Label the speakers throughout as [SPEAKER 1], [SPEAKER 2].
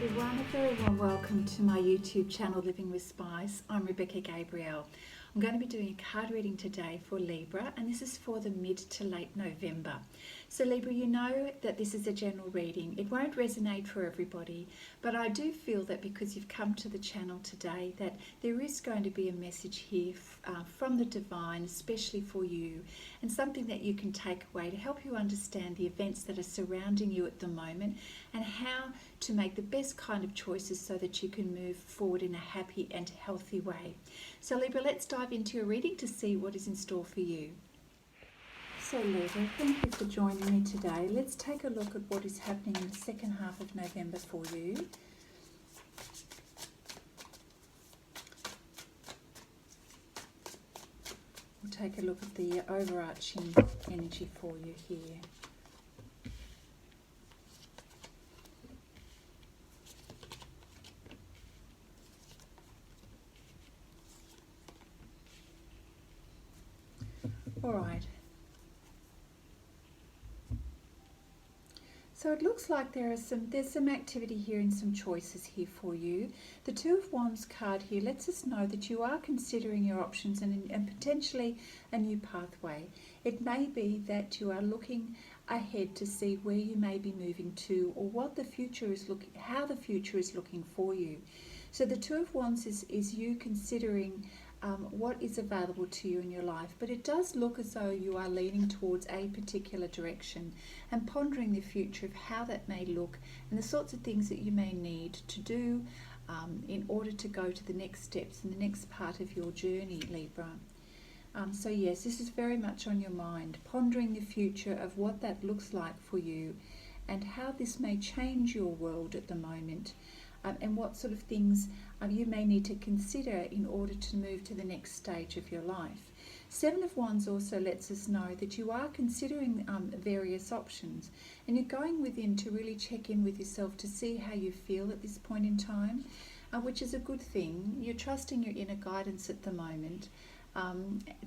[SPEAKER 1] everyone, a very warm welcome to my YouTube channel Living with Spice. I'm Rebecca Gabrielle. I'm going to be doing a card reading today for Libra, and this is for the mid to late November. So Libra, you know that this is a general reading. It won't resonate for everybody, but I do feel that because you've come to the channel today that there is going to be a message here from the divine, especially for you, and something that you can take away to help you understand the events that are surrounding you at the moment and how to make the best kind of choices so that you can move forward in a happy and healthy way. So Libra, let's dive into your reading to see what is in store for you. So Libra, thank you for joining me today. Let's take a look at what is happening in the second half of November for you. We'll take a look at the overarching energy for you here. All right. So it looks like there's some activity here and some choices here for you. The Two of Wands card here lets us know that you are considering your options and potentially a new pathway. It may be that you are looking ahead to see where you may be moving to, or what the future is how the future is looking for you. So the Two of Wands is you considering what is available to you in your life, but it does look as though you are leaning towards a particular direction and pondering the future of how that may look and the sorts of things that you may need to do in order to go to the next steps and the next part of your journey, Libra. So yes, this is very much on your mind, pondering the future of what that looks like for you and how this may change your world at the moment. And what sort of things you may need to consider in order to move to the next stage of your life. Seven of Wands also lets us know that you are considering various options, and you're going within to really check in with yourself to see how you feel at this point in time, which is a good thing. You're trusting your inner guidance at the moment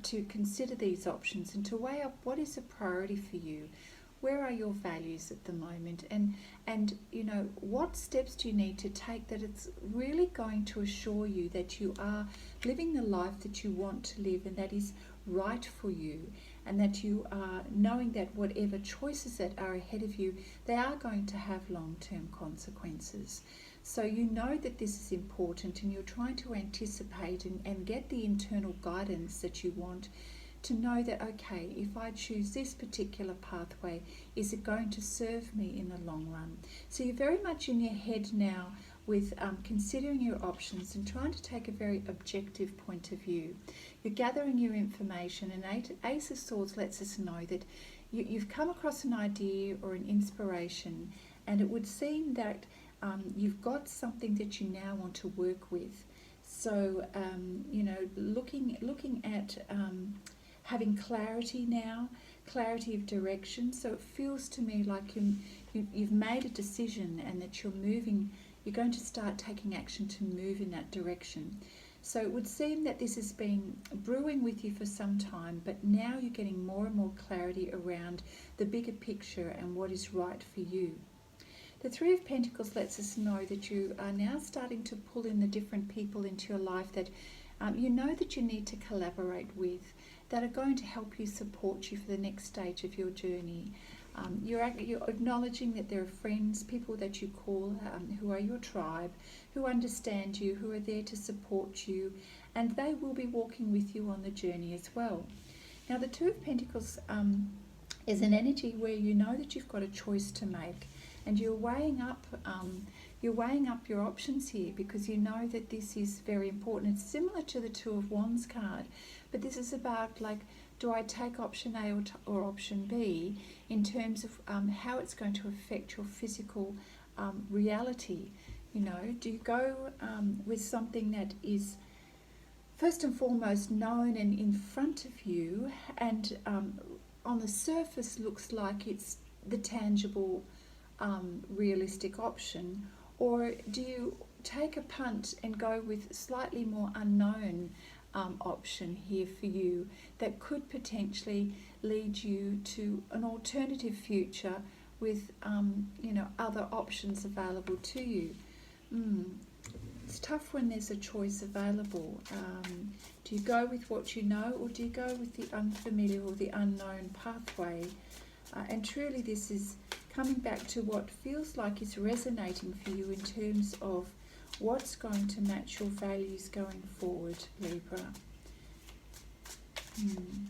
[SPEAKER 1] to consider these options and to weigh up what is a priority for you. Where are your values at the moment, and you know, what steps do you need to take that it's really going to assure you that you are living the life that you want to live and that is right for you, and that you are knowing that whatever choices that are ahead of you, they are going to have long-term consequences. So you know that this is important, and you're trying to anticipate and get the internal guidance that you want to know that, okay, if I choose this particular pathway, is it going to serve me in the long run? So you're very much in your head now with considering your options and trying to take a very objective point of view. You're gathering your information, and Ace of Swords lets us know that you've come across an idea or an inspiration, and it would seem that you've got something that you now want to work with. So, you know, looking at having clarity now, clarity of direction. So it feels to me like you've made a decision and that you're going to start taking action to move in that direction. So it would seem that this has been brewing with you for some time, but now you're getting more and more clarity around the bigger picture and what is right for you. The Three of Pentacles lets us know that you are now starting to pull in the different people into your life that you know that you need to collaborate with, that are going to help you, support you for the next stage of your journey. You're acknowledging that there are friends, people that you call who are your tribe, who understand you, who are there to support you, and they will be walking with you on the journey as well. Now the Two of Pentacles is an energy where you know that you've got a choice to make, and you're weighing up your options here because you know that this is very important. It's similar to the Two of Wands card, but this is about, like, do I take option A or option B in terms of how it's going to affect your physical reality? You know, do you go with something that is first and foremost known and in front of you, and on the surface looks like it's the tangible, realistic option, or do you take a punt and go with slightly more unknown option here for you that could potentially lead you to an alternative future with you know, other options available to you? It's tough when there's a choice available. Do you go with what you know, or do you go with the unfamiliar or the unknown pathway? And truly this is coming back to what feels like is resonating for you in terms of what's going to match your values going forward, Libra.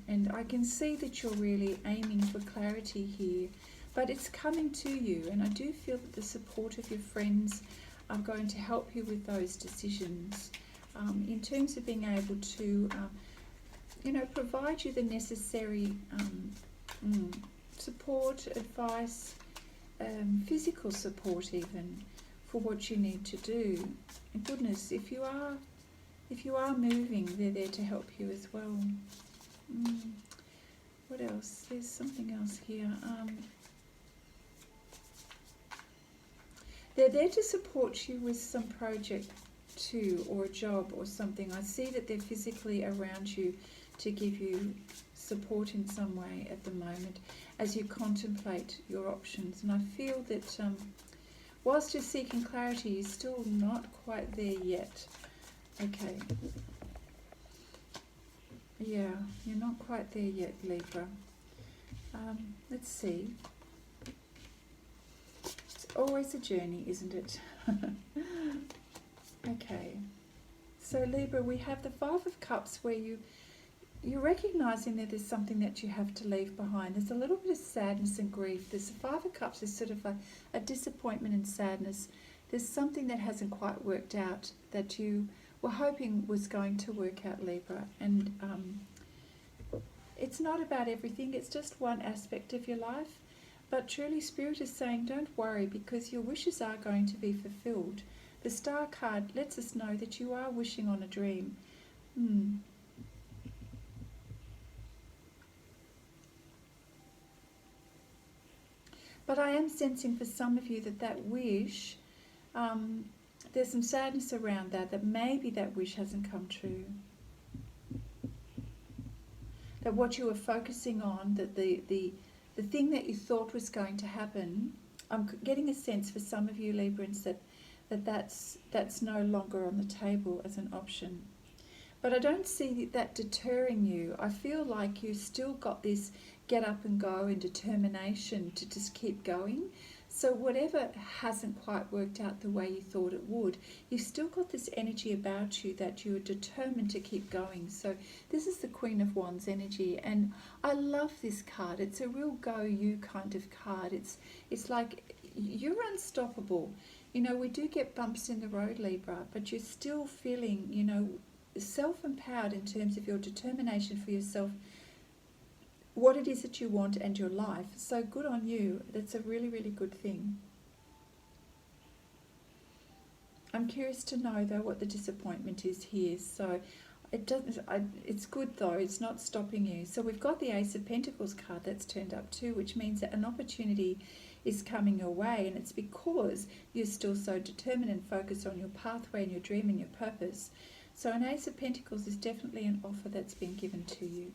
[SPEAKER 1] And I can see that you're really aiming for clarity here, but it's coming to you, and I do feel that the support of your friends are going to help you with those decisions in terms of being able to, provide you the necessary support, advice, physical support even for what you need to do. And goodness, if you are moving, they're there to help you as well. What else? There's something else here. They're there to support you with some project too, or a job or something. I see that they're physically around you to give you support in some way at the moment as you contemplate your options. And I feel that whilst you're seeking clarity, you're still not quite there yet. Okay. Yeah, you're not quite there yet, Libra. Let's see. It's always a journey, isn't it? Okay. So Libra, we have the Five of Cups, where you're recognizing that there's something that you have to leave behind. There's a little bit of sadness and grief. There's the Five of Cups is sort of a disappointment and sadness. There's something that hasn't quite worked out that you were hoping was going to work out, Libra. And it's not about everything. It's just one aspect of your life. But truly, Spirit is saying, don't worry, because your wishes are going to be fulfilled. The Star card lets us know that you are wishing on a dream. But I am sensing for some of you that wish, there's some sadness around that maybe that wish hasn't come true. That what you were focusing on, that the thing that you thought was going to happen, I'm getting a sense for some of you Librans that's no longer on the table as an option. But I don't see that deterring you. I feel like you've still got this get up and go and determination to just keep going. So whatever hasn't quite worked out the way you thought it would, you've still got this energy about you that you're determined to keep going. So this is the Queen of Wands energy, and I love this card. It's a real go you kind of card. It's like you're unstoppable. You know, we do get bumps in the road, Libra, but you're still feeling, self-empowered in terms of your determination for yourself, what it is that you want and your life. So good on you. That's a really, really good thing. I'm curious to know, though, what the disappointment is here. So it's good, though. It's not stopping you. So we've got the Ace of Pentacles card that's turned up too, which means that an opportunity is coming your way, and it's because you're still so determined and focused on your pathway and your dream and your purpose. So an Ace of Pentacles is definitely an offer that's been given to you.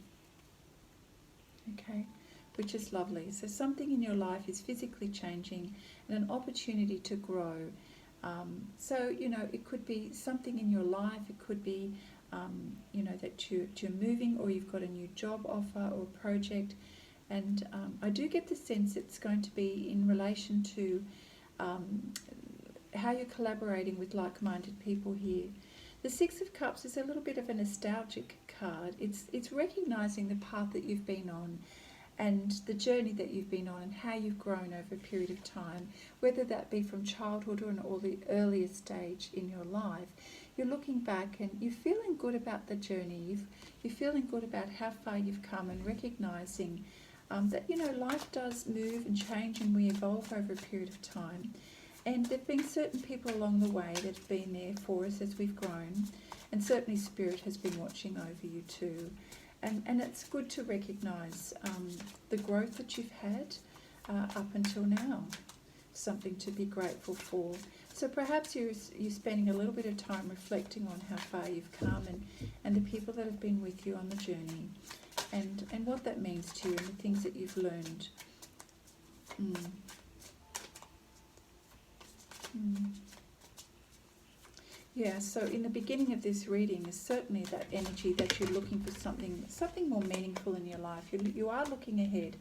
[SPEAKER 1] Okay, which is lovely. So something in your life is physically changing and an opportunity to grow. So, it could be something in your life. It could be, that you're moving, or you've got a new job offer or project. And I do get the sense it's going to be in relation to how you're collaborating with like-minded people here. The Six of Cups is a little bit of a nostalgic card. It's recognizing the path that you've been on and the journey that you've been on and how you've grown over a period of time, whether that be from childhood or the earliest stage in your life. You're looking back and you're feeling good about the journey. You're feeling good about how far you've come, and recognizing that, life does move and change and we evolve over a period of time. And there have been certain people along the way that have been there for us as we've grown. And certainly Spirit has been watching over you too. And it's good to recognise the growth that you've had up until now. Something to be grateful for. So perhaps you're spending a little bit of time reflecting on how far you've come and the people that have been with you on the journey. And what that means to you and the things that you've learned. Yeah, so in the beginning of this reading is certainly that energy that you're looking for something more meaningful in your life. You are looking ahead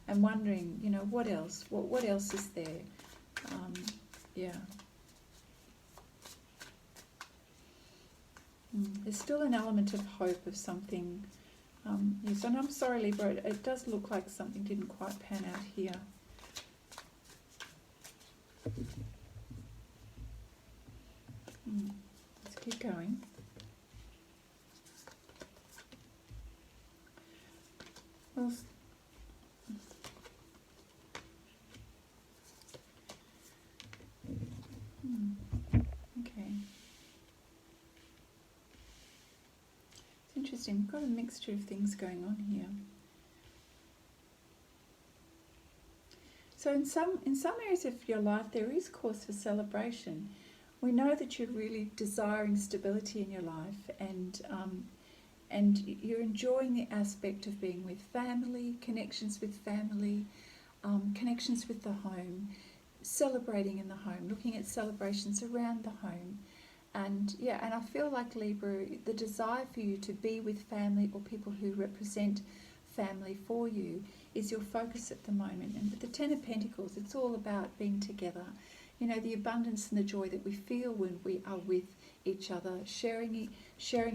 [SPEAKER 1] and wondering, you know, what else? What else is there? Yeah. There's still an element of hope of something. Yes, and I'm sorry, Libra, it does look like something didn't quite pan out here. Let's keep going. Well, okay. It's interesting. We've got a mixture of things going on here. So in some areas of your life, there is cause for celebration. We know that you're really desiring stability in your life, and you're enjoying the aspect of being with family, connections with family, connections with the home, celebrating in the home, looking at celebrations around the home. And yeah, and I feel like Libra, the desire for you to be with family or people who represent family for you is your focus at the moment. And with the Ten of Pentacles, it's all about being together. You know, the abundance and the joy that we feel when we are with each other, sharing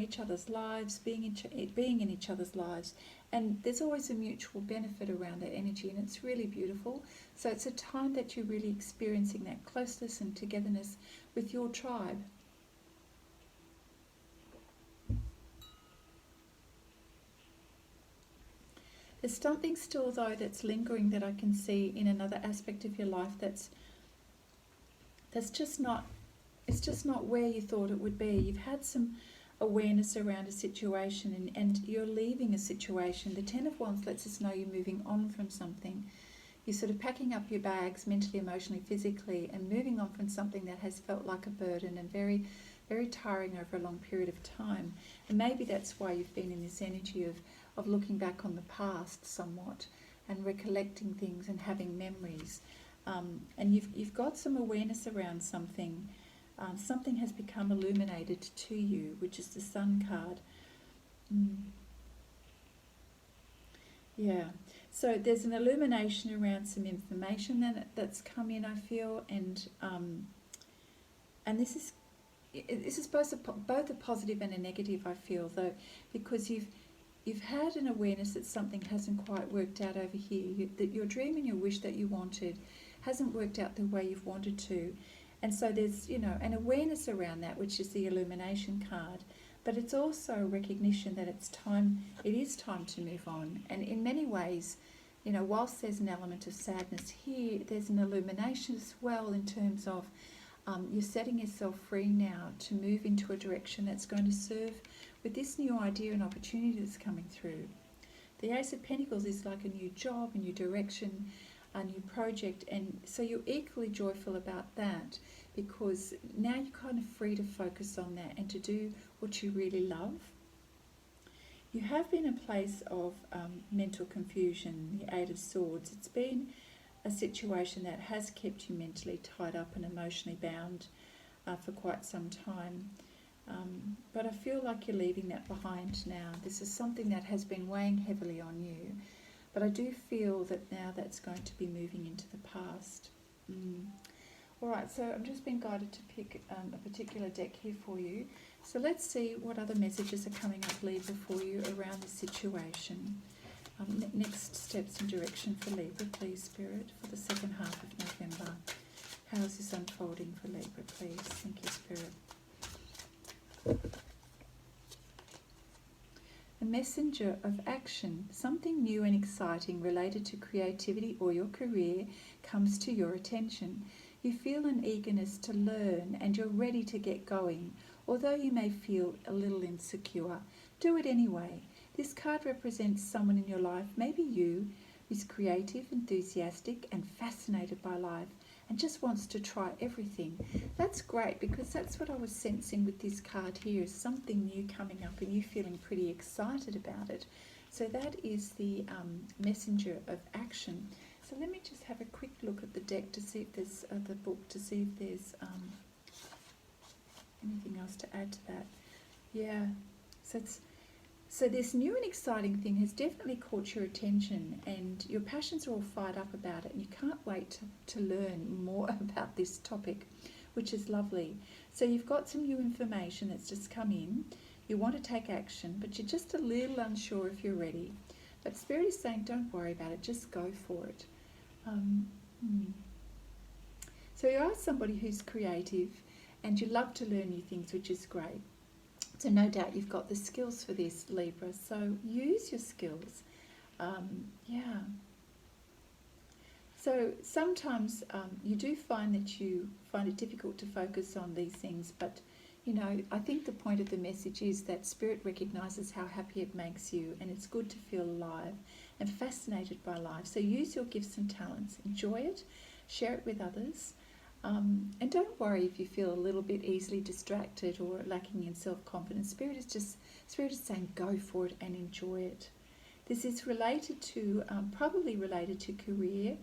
[SPEAKER 1] each other's lives, being in each other's lives. And there's always a mutual benefit around that energy, and it's really beautiful. So it's a time that you're really experiencing that closeness and togetherness with your tribe. There's something still, though, that's lingering that I can see in another aspect of your life that's just not, it's just not where you thought it would be. You've had some awareness around a situation, and you're leaving a situation. The Ten of Wands lets us know you're moving on from something. You're sort of packing up your bags mentally, emotionally, physically, and moving on from something that has felt like a burden and very, very tiring over a long period of time. And maybe that's why you've been in this energy of looking back on the past somewhat and recollecting things and having memories. And you've got some awareness around something. Something has become illuminated to you, which is the Sun card. Yeah, so there's an illumination around some information that's come in, I feel, and this is both a positive and a negative, I feel, though, because you've had an awareness that something hasn't quite worked out over here, that your dream and your wish that you wanted hasn't worked out the way you've wanted to. And so there's, you know, an awareness around that, which is the illumination card. But it's also a recognition that it is time to move on. And in many ways, you know, whilst there's an element of sadness here, there's an illumination as well in terms of you're setting yourself free now to move into a direction that's going to serve with this new idea and opportunity that's coming through. The Ace of Pentacles is like a new job, a new direction, a new project, and so you're equally joyful about that, because now you're kind of free to focus on that and to do what you really love. You have been in a place of mental confusion, the Eight of Swords. It's been a situation that has kept you mentally tied up and emotionally bound for quite some time. But I feel like you're leaving that behind now. This is something that has been weighing heavily on you. But I do feel that now that's going to be moving into the past. Alright, so I'm just being guided to pick a particular deck here for you. So let's see what other messages are coming up, Libra, for you around the situation. Next steps and direction for Libra, please, Spirit, for the second half of November. How is this unfolding for Libra, please? Thank you, Spirit. A messenger of action, something new and exciting related to creativity or your career comes to your attention. You feel an eagerness to learn and you're ready to get going. Although you may feel a little insecure, do it anyway. This card represents someone in your life, maybe you, who's creative, enthusiastic and fascinated by life and just wants to try everything. That's great, because that's what I was sensing with this card here, is something new coming up and you feeling pretty excited about it. So that is the messenger of action. So let me just have a quick look at the deck to see if there's the book, to see if there's Anything else to add to that? Yeah. So this new and exciting thing has definitely caught your attention, and your passions are all fired up about it, and you can't wait to learn more about this topic, which is lovely. So you've got some new information that's just come in. You want to take action, but you're just a little unsure if you're ready. But Spirit is saying, don't worry about it, just go for it. So you are somebody who's creative and you love to learn new things, which is great. So no doubt you've got the skills for this, Libra. So use your skills. Yeah. So sometimes you do find that you find it difficult to focus on these things, but you know, I think the point of the message is that Spirit recognises how happy it makes you, and it's good to feel alive and fascinated by life. So use your gifts and talents, enjoy it, share it with others, and don't worry if you feel a little bit easily distracted or lacking in self-confidence. Spirit is saying go for it and enjoy it. This is related to, probably related to career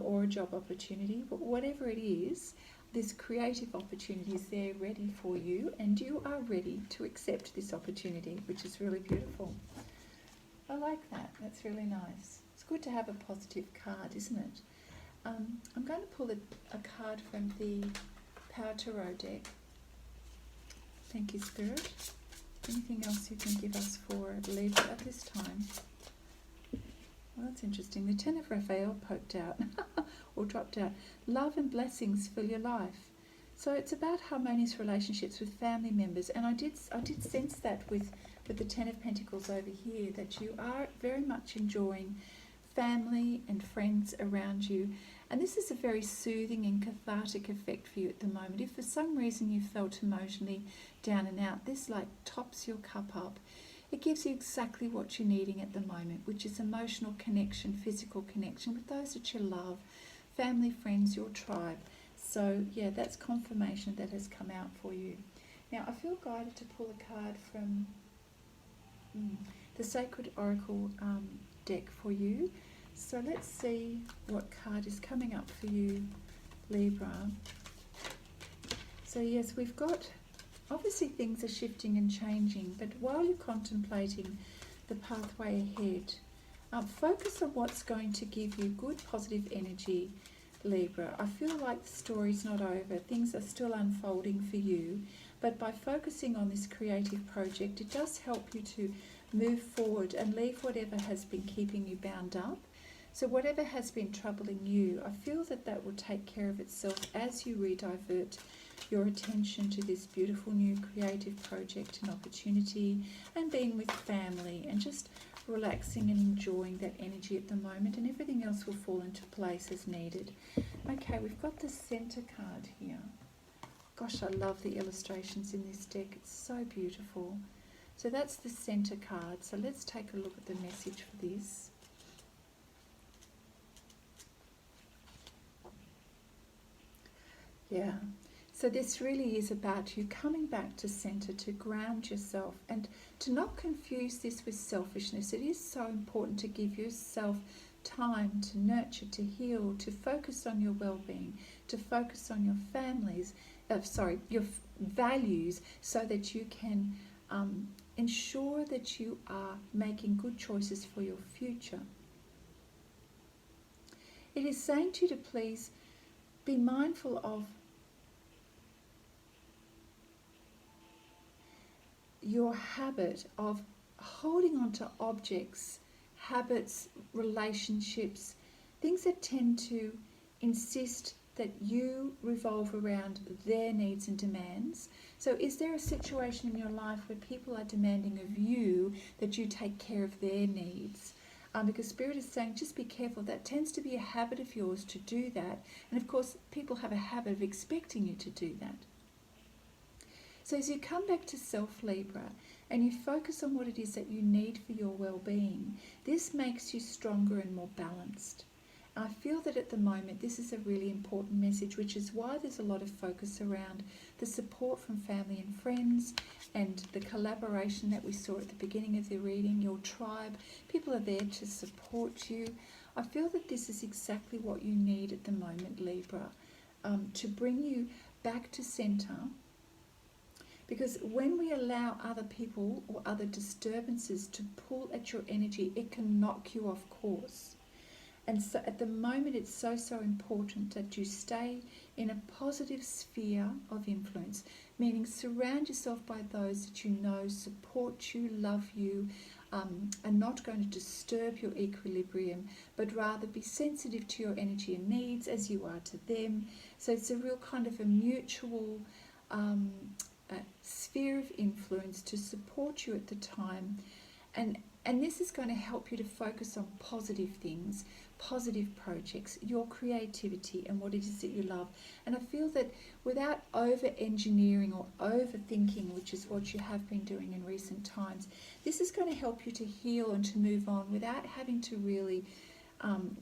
[SPEAKER 1] or a job opportunity, but whatever it is, this creative opportunity is there ready for you, and you are ready to accept this opportunity, which is really beautiful. I like that. That's really nice. It's good to have a positive card, isn't it? I'm going to pull a card from the Power Tarot deck. Thank you, Spirit. Anything else you can give us for Libra at this time? Well, that's interesting. The Ten of Raphael poked out or dropped out. Love and blessings fill your life. So it's about harmonious relationships with family members, and I did sense that with the Ten of Pentacles over here, that you are very much enjoying family and friends around you, and this is a very soothing and cathartic effect for you at the moment. If for some reason you felt emotionally down and out, this like tops your cup up. It gives you exactly what you're needing at the moment, which is emotional connection, physical connection with those that you love, family, friends, your tribe. So yeah, that's confirmation that has come out for you. Now I feel guided to pull a card from the Sacred Oracle deck for you. So let's see what card is coming up for you, Libra. So yes, we've got, obviously things are shifting and changing, but while you're contemplating the pathway ahead, focus on what's going to give you good positive energy, Libra. I feel like the story's not over. Things are still unfolding for you, but by focusing on this creative project, it does help you to move forward and leave whatever has been keeping you bound up. So whatever has been troubling you, I feel that that will take care of itself as you redivert your attention to this beautiful new creative project and opportunity, and being with family and just relaxing and enjoying that energy at the moment, and everything else will fall into place as needed. Okay, we've got the center card here. Gosh, I love the illustrations in this deck. It's so beautiful. So that's the center card. So let's take a look at the message for this. Yeah. So this really is about you coming back to center, to ground yourself, and to not confuse this with selfishness. It is so important to give yourself time to nurture, to heal, to focus on your well-being, to focus on your your values, so that you can ensure that you are making good choices for your future. It is saying to you to please be mindful of your habit of holding on to objects, habits, relationships, things that tend to insist that you revolve around their needs and demands. So is there a situation in your life where people are demanding of you that you take care of their needs? Because Spirit is saying just be careful. That tends to be a habit of yours to do that. And of course, people have a habit of expecting you to do that. So as you come back to self, Libra, and you focus on what it is that you need for your well-being, this makes you stronger and more balanced. I feel that at the moment this is a really important message, which is why there's a lot of focus around the support from family and friends, and the collaboration that we saw at the beginning of the reading, your tribe. People are there to support you. I feel that this is exactly what you need at the moment, Libra, to bring you back to center, Because when we allow other people or other disturbances to pull at your energy, it can knock you off course. And so at the moment, it's so important that you stay in a positive sphere of influence, meaning surround yourself by those that you know support you, love you, are not going to disturb your equilibrium, but rather be sensitive to your energy and needs as you are to them. So it's a real kind of a mutual sphere of influence to support you at the time. And this is going to help you to focus on positive things, positive projects, your creativity and what it is that you love. And I feel that without over-engineering or overthinking, which is what you have been doing in recent times, this is going to help you to heal and to move on without having to really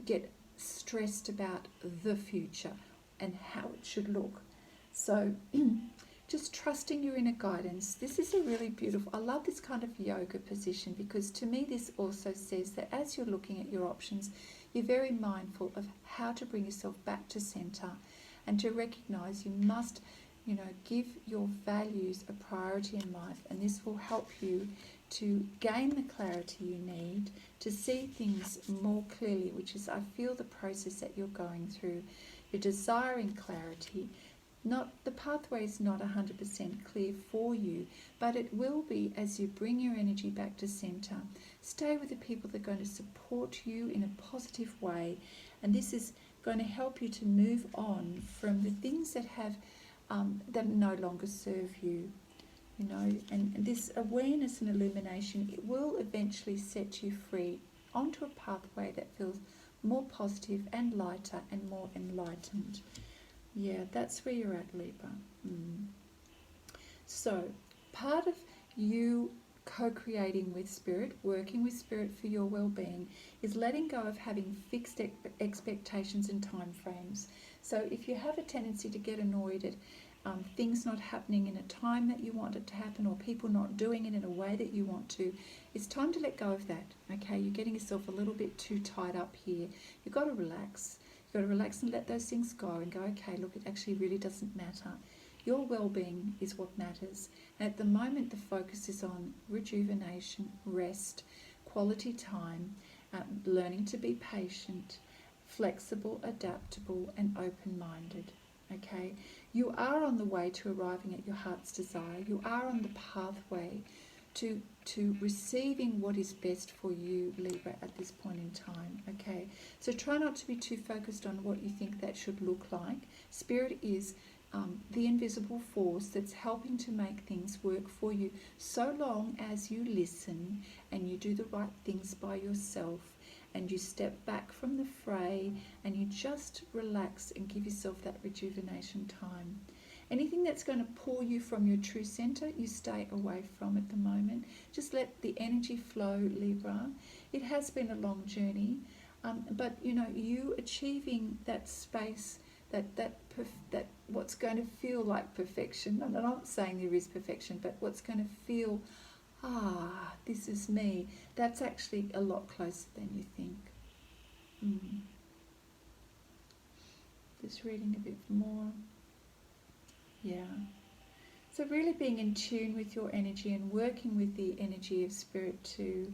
[SPEAKER 1] get stressed about the future and how it should look. So just trusting your inner guidance. This is a really beautiful, I love this kind of yoga position, because to me this also says that as you're looking at your options, you're very mindful of how to bring yourself back to center and to recognize you must, give your values a priority in life, and this will help you to gain the clarity you need to see things more clearly, which is, I feel, the process that you're going through. You're desiring clarity. The pathway is not 100% clear for you, but it will be as you bring your energy back to center. Stay with the people that are going to support you in a positive way, and this is going to help you to move on from the things that that no longer serve you. And this awareness and illumination, it will eventually set you free onto a pathway that feels more positive and lighter and more enlightened. Yeah, that's where you're at, Libra. So, part of you co-creating with Spirit, working with Spirit for your well-being, is letting go of having fixed expectations and time frames. So if you have a tendency to get annoyed at things not happening in a time that you want it to happen, or people not doing it in a way that you want to, it's time to let go of that. Okay, you're getting yourself a little bit too tied up here. You've got to relax. You've got to relax and let those things go and go, okay, look, it actually really doesn't matter. Your well-being is what matters. And at the moment, the focus is on rejuvenation, rest, quality time, learning to be patient, flexible, adaptable, and open-minded. Okay, you are on the way to arriving at your heart's desire. You are on the pathway to receiving what is best for you, Libra, at this point in time. Okay, so try not to be too focused on what you think that should look like. Spirit is the invisible force that's helping to make things work for you, so long as you listen and you do the right things by yourself, and you step back from the fray and you just relax and give yourself that rejuvenation time. Anything that's going to pull you from your true center, you stay away from at the moment. Just let the energy flow, Libra. It has been a long journey, but you achieving that space, that what's going to feel like perfection. I'm not saying there is perfection, but what's going to feel, this is me, that's actually a lot closer than you think. Just reading a bit more. Yeah. So really being in tune with your energy and working with the energy of Spirit to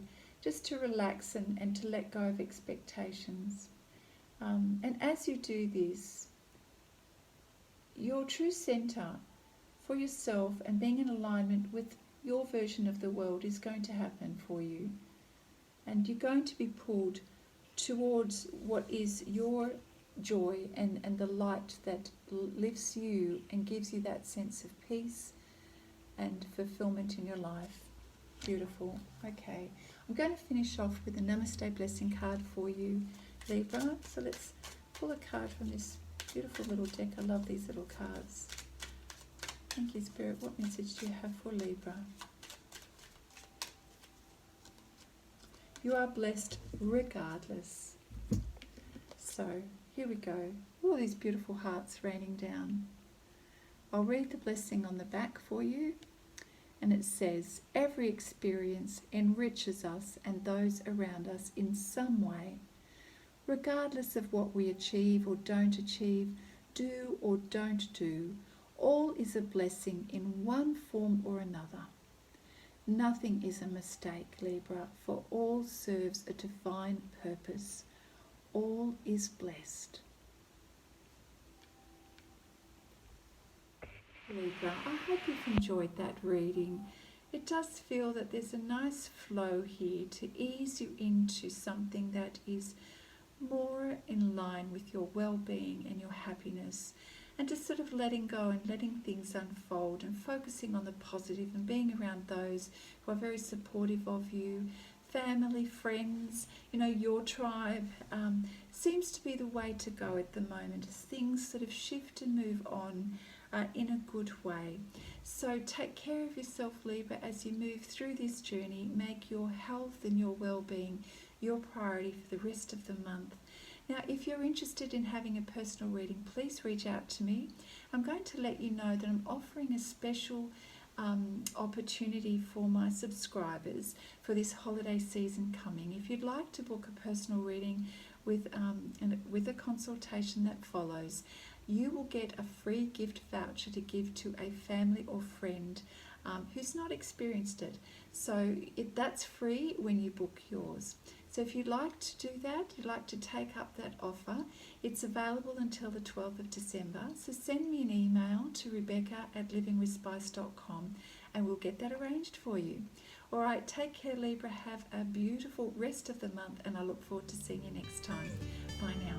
[SPEAKER 1] relax and to let go of expectations. And as you do this, your true center for yourself and being in alignment with your version of the world is going to happen for you. And you're going to be pulled towards what is your joy and the light that lifts you and gives you that sense of peace and fulfillment in your life. Beautiful. Okay, I'm going to finish off with a Namaste blessing card for you, Libra. So let's pull a card from this beautiful little deck. I love these little cards. Thank you, Spirit. What message do you have for Libra? You are blessed regardless. So here we go. All these beautiful hearts raining down. I'll read the blessing on the back for you. And it says, every experience enriches us and those around us in some way. Regardless of what we achieve or don't achieve, do or don't do, All is a blessing in one form or another. Nothing is a mistake, Libra, for all serves a divine purpose. All is blessed. Libra, I hope you've enjoyed that reading. It does feel that there's a nice flow here to ease you into something that is more in line with your well-being and your happiness, and just sort of letting go and letting things unfold and focusing on the positive and being around those who are very supportive of you. Family, friends, your tribe seems to be the way to go at the moment as things sort of shift and move on in a good way. So take care of yourself, Libra, as you move through this journey. Make your health and your well-being your priority for the rest of the month. Now, if you're interested in having a personal reading, please reach out to me. I'm going to let you know that I'm offering a special opportunity for my subscribers for this holiday season coming. If you'd like to book a personal reading with a consultation that follows, you will get a free gift voucher to give to a family or friend who's not experienced it. So that's free when you book yours. So if you'd like to do that, you'd like to take up that offer, it's available until the 12th of December. So send me an email to rebecca@livingwithspice.com and we'll get that arranged for you. All right, take care, Libra. Have a beautiful rest of the month and I look forward to seeing you next time. Bye now.